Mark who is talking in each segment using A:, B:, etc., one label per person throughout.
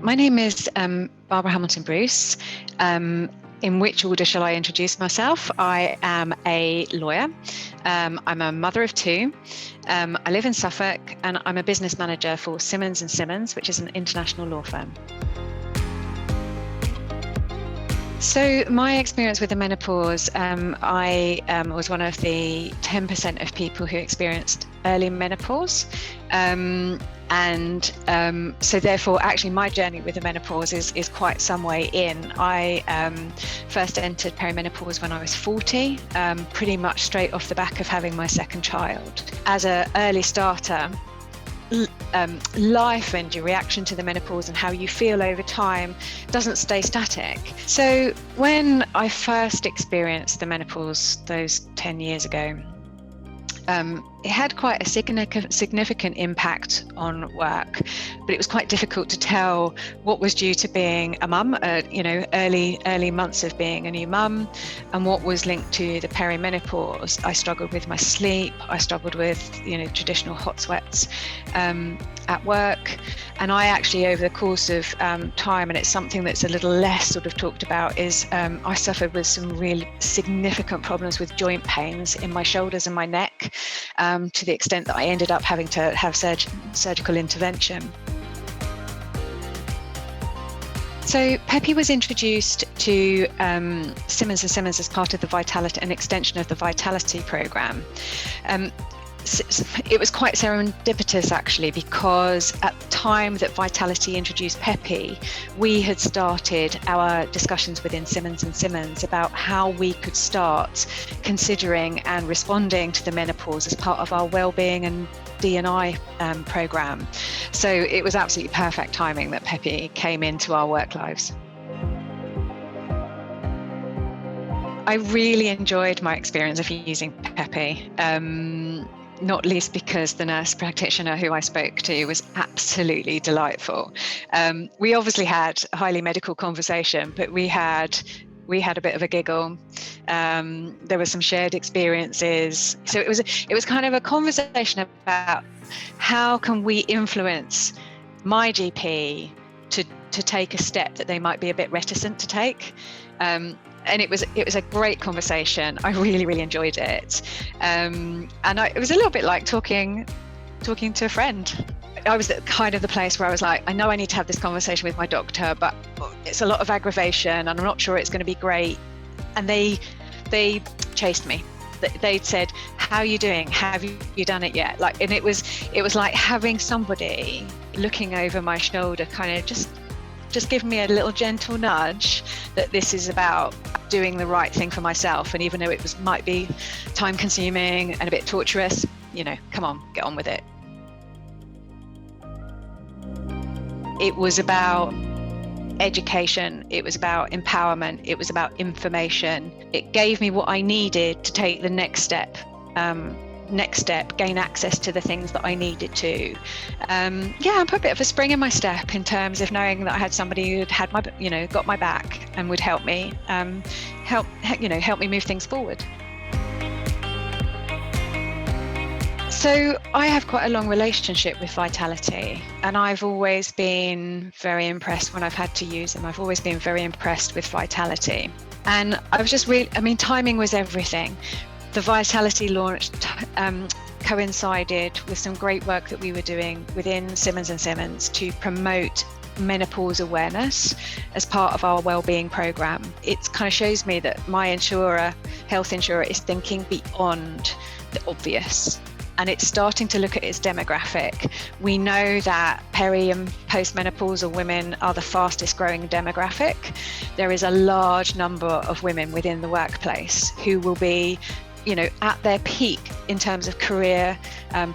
A: My name is Barbara Hamilton Bruce. In which order shall I introduce myself? I am a lawyer. I'm a mother of two. I live in Suffolk, and I'm a business manager for Simmons & Simmons, which is an international law firm. So my experience with the menopause, I was one of the 10% of people who experienced early menopause. So therefore, actually, my journey with the menopause is quite some way in. I first entered perimenopause when I was 40, pretty much straight off the back of having my second child. As an early starter, life and your reaction to the menopause and how you feel over time doesn't stay static. So when I first experienced the menopause those 10 years ago, it had quite a significant impact on work, but it was quite difficult to tell what was due to being a mum, early months of being a new mum, and what was linked to the perimenopause. I struggled with my sleep. I struggled with, traditional hot sweats at work. And I actually, over the course of time, and it's something that's a little less sort of talked about, is I suffered with some really significant problems with joint pains in my shoulders and my neck, to the extent that I ended up having to have surgical intervention. So Peppy was introduced to Simmons & Simmons as part of an extension of the Vitality programme. It was quite serendipitous, actually, because at the time that Vitality introduced Peppy, we had started our discussions within Simmons & Simmons about how we could start considering and responding to the menopause as part of our wellbeing and D&I programme. So it was absolutely perfect timing that Peppy came into our work lives. I really enjoyed my experience of using Peppy. Not least because the nurse practitioner who I spoke to was absolutely delightful. We obviously had a highly medical conversation, but we had a bit of a giggle. There were some shared experiences. So it was kind of a conversation about how can we influence my GP to take a step that they might be a bit reticent to take. And it was a great conversation. I really, really enjoyed it. It was a little bit like talking to a friend. I was at kind of the place where I was like, I know I need to have this conversation with my doctor, but it's a lot of aggravation and I'm not sure it's going to be great. And they chased me. They'd said, how are you doing? Have you done it yet? And it was like having somebody looking over my shoulder, kind of just give me a little gentle nudge that this is about doing the right thing for myself. And even though it might be time consuming and a bit torturous, come on, get on with it. It was about education. It was about empowerment. It was about information. It gave me what I needed to take the next step, gain access to the things that I needed to. I put a bit of a spring in my step in terms of knowing that I had somebody who'd had got my back and would help me, help me move things forward. So I have quite a long relationship with Vitality, and I've always been very impressed when I've had to use them. I've always been very impressed with Vitality. And I was just timing was everything. The Vitality launch coincided with some great work that we were doing within Simmons & Simmons to promote menopause awareness as part of our wellbeing programme. It kind of shows me that my health insurer, is thinking beyond the obvious. And it's starting to look at its demographic. We know that peri and postmenopausal women are the fastest growing demographic. There is a large number of women within the workplace who will be at their peak in terms of career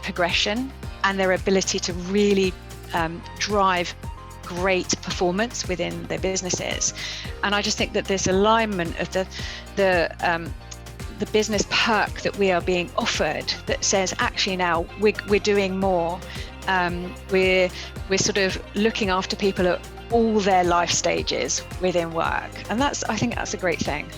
A: progression and their ability to really drive great performance within their businesses. And I just think that this alignment of the business perk that we are being offered that says, actually now we're doing more. We're sort of looking after people at all their life stages within work. And I think that's a great thing.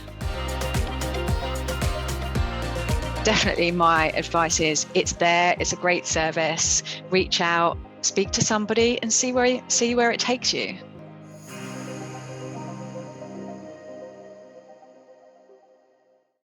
A: Definitely my advice is it's there, it's a great service. Reach out, speak to somebody and see where it takes you.